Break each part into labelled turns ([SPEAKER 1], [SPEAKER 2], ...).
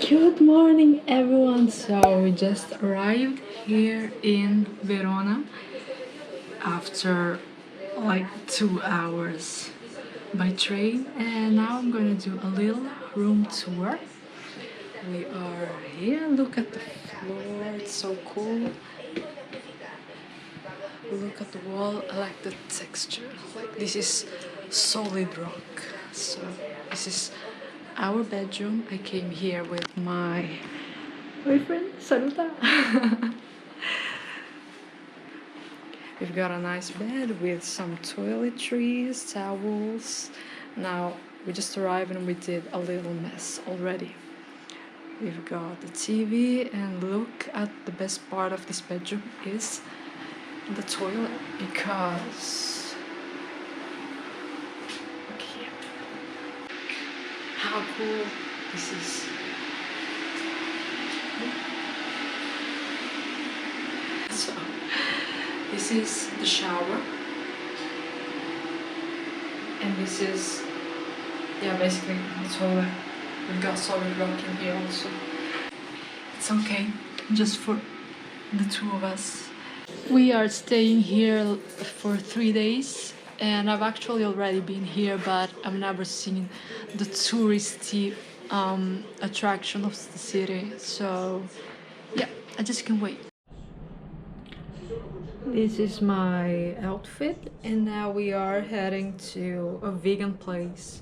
[SPEAKER 1] Good morning, everyone. So we just arrived here in Verona after like 2 hours by train, and now I'm gonna do a little room tour. We are here. Look at the floor, it's so cool. Look at the wall. I like the texture. Like, this is solid rock. So this is our bedroom. I came here with my boyfriend. Saluta. We've got a nice bed with some toiletries, towels. Now we just arrived and we did a little mess already. We've got the TV, and look at the best part of this bedroom is the toilet, because okay, how cool this is. So this is the shower, and this is basically the toilet. We've got solid rock in here also. It's okay, just for the two of us. We are staying here for 3 days, and I've actually already been here, but I've never seen the touristy attraction of the city. So yeah, I just can't wait. This is my outfit, and now we are heading to a vegan place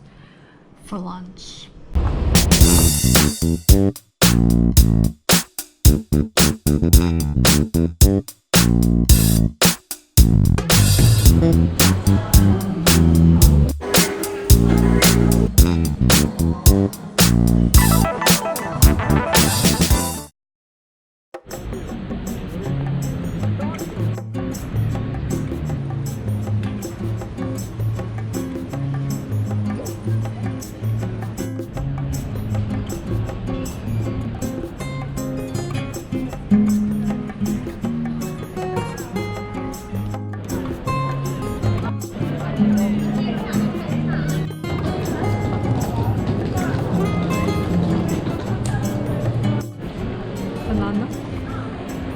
[SPEAKER 1] for lunch.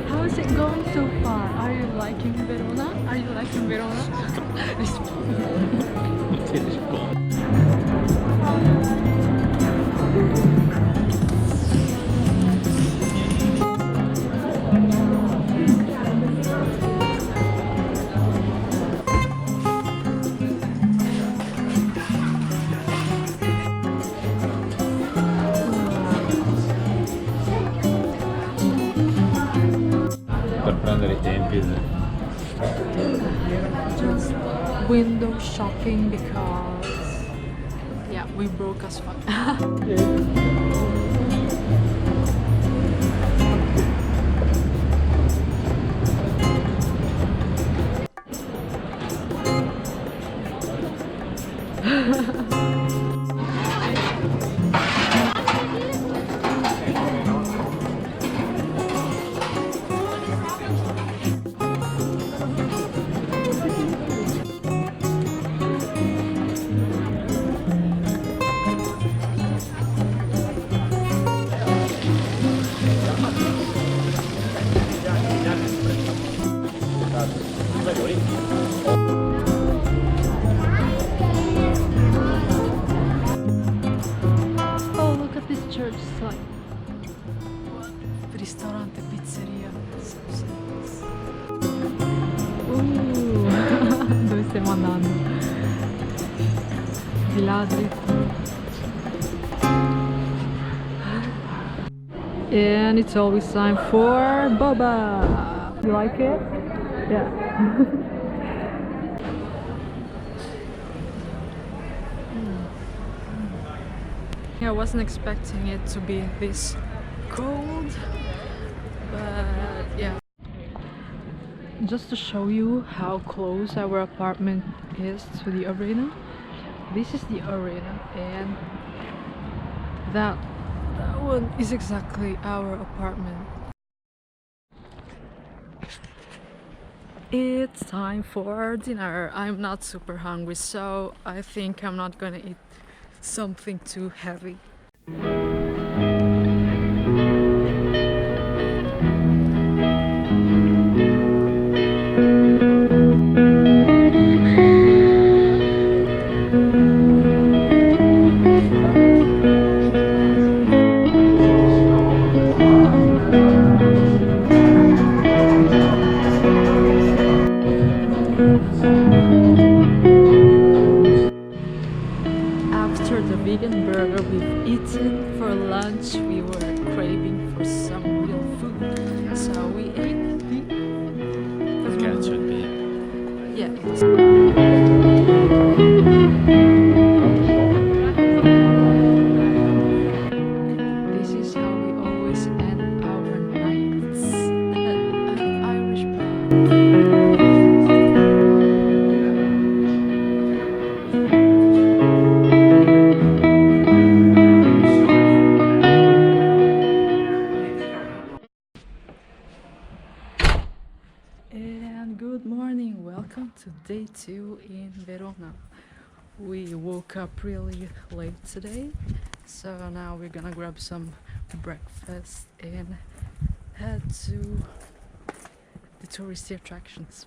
[SPEAKER 1] How is it going so far? Are you liking Verona? Are you liking Verona? Just window shopping because we broke as fuck. Oh, look at this church. It's like ristorante, pizzeria. Dove stiamo andando? Di là dritto. And it's always time for boba. You like it? Yeah. I wasn't expecting it to be this cold, but yeah. Just to show you how close our apartment is to the arena. This is the arena, and that one is exactly our apartment. It's time for dinner. I'm not super hungry, so I think I'm not gonna eat something too heavy. And good morning, welcome to day 2 in Verona. We woke up really late today, so now we're gonna grab some breakfast and head to the touristy attractions.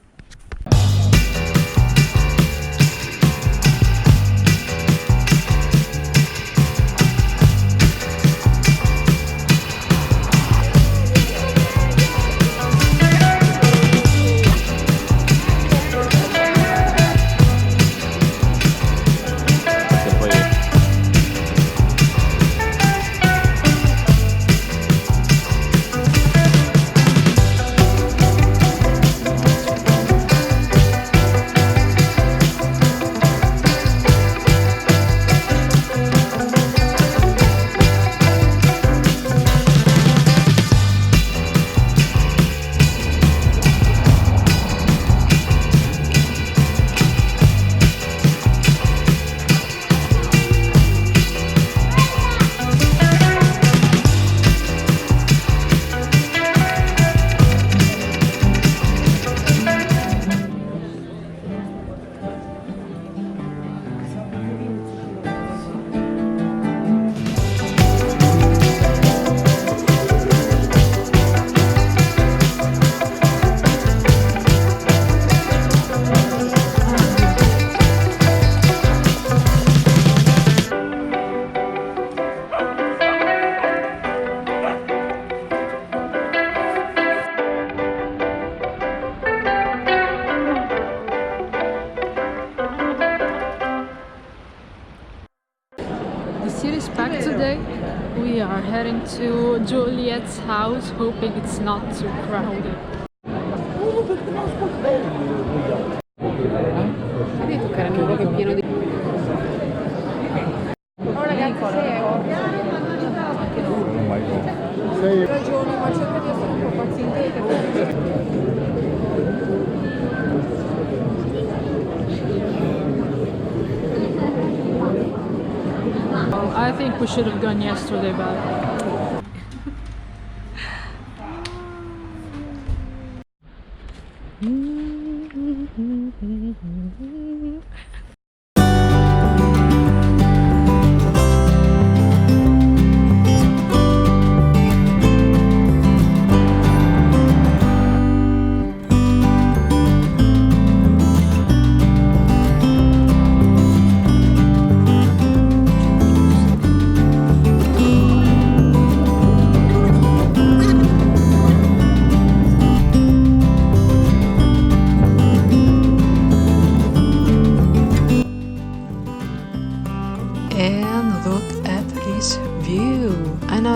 [SPEAKER 1] The city is packed today. We are heading to Juliet's house, hoping it's not too crowded. I think we should have gone yesterday, but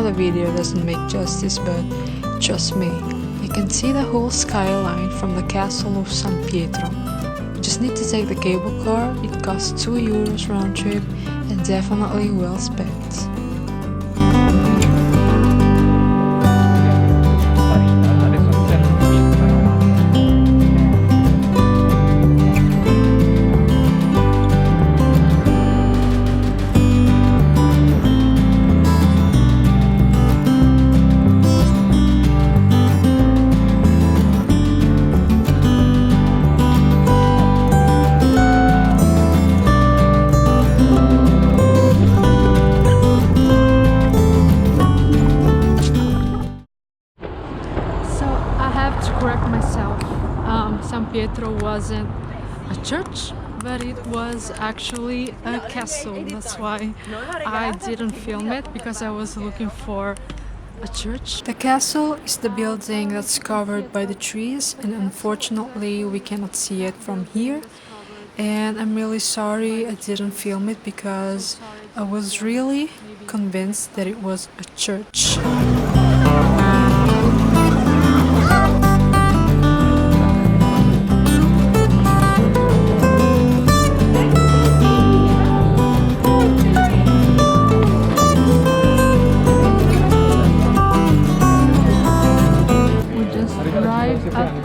[SPEAKER 2] The video doesn't make justice, but trust me, you can see the whole skyline from the Castle of San Pietro. You just need to take the cable car. It costs €2 round trip and definitely well spent.
[SPEAKER 1] San Pietro wasn't a church, but it was actually a castle. That's why I didn't film it, because I was looking for a church.
[SPEAKER 2] The castle is the building that's covered by the trees, and unfortunately we cannot see it from here. And I'm really sorry I didn't film it, because I was really convinced that it was a church.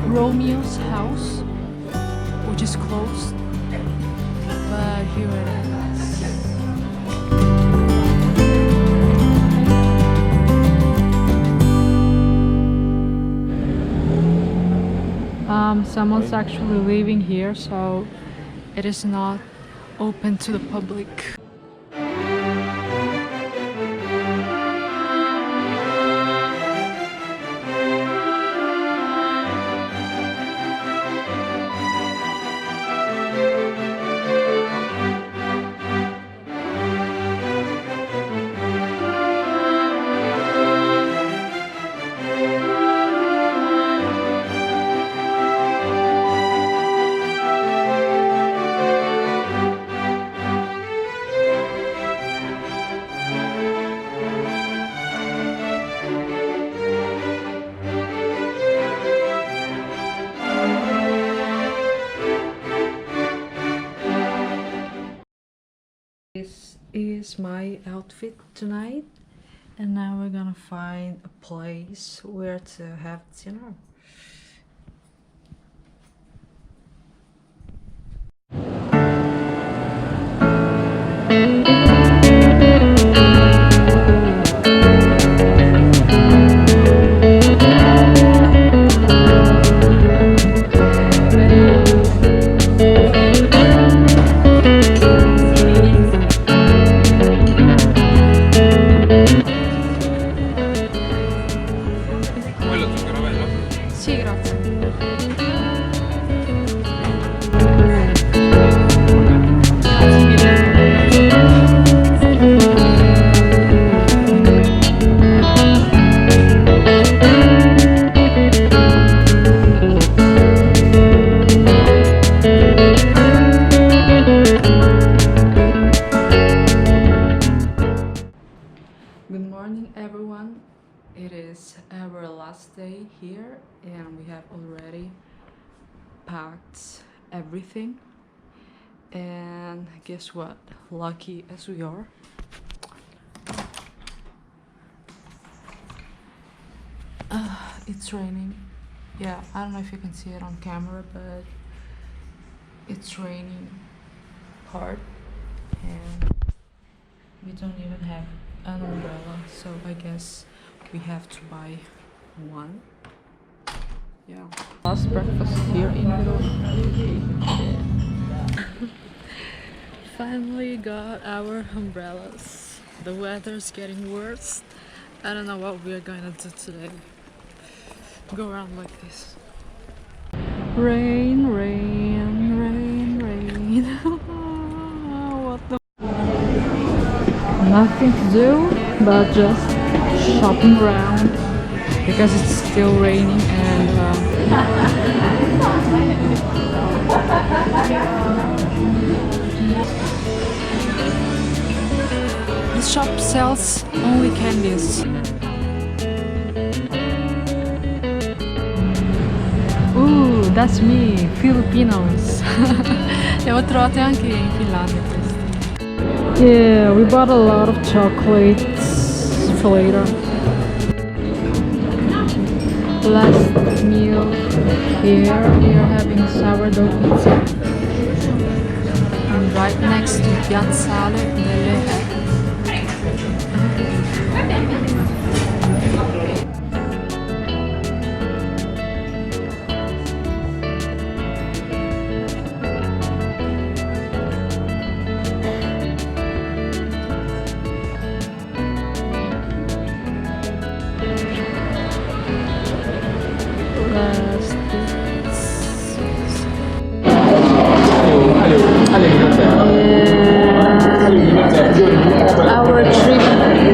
[SPEAKER 1] Romeo's Someone's actually living here, so it is not open to the public. This is my outfit tonight, and now we're gonna find a place where to have dinner. Sì, grazie. Good morning, everyone. It is our last day here, and we have already packed everything. And guess what? Lucky as we are, it's raining. Yeah, I don't know if you can see it on camera, but it's raining hard, and we don't even have an umbrella, so I guess we have to buy one. Yeah. Last breakfast here in Verona. Finally got our umbrellas. The weather's getting worse. I don't know what we're gonna do today. Go around like this. Rain, rain, rain, rain. What the? Nothing to do but just shopping around because it's still raining, and the shop sells only candies. Ooh, that's me, Filipinos. Le ho trovate anche in Finlandia queste. Yeah, we bought a lot of chocolates for later. Last meal here, we are having sourdough pizza. And right next to Piazza delle.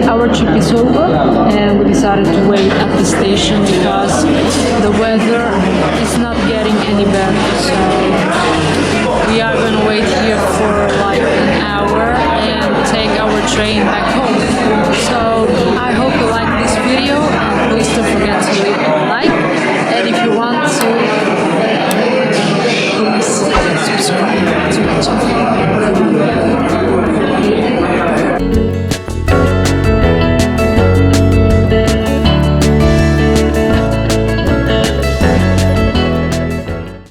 [SPEAKER 1] Our trip is over, and we decided to wait at the station because the weather is not getting any better. So we are gonna wait here for like an hour and take our train back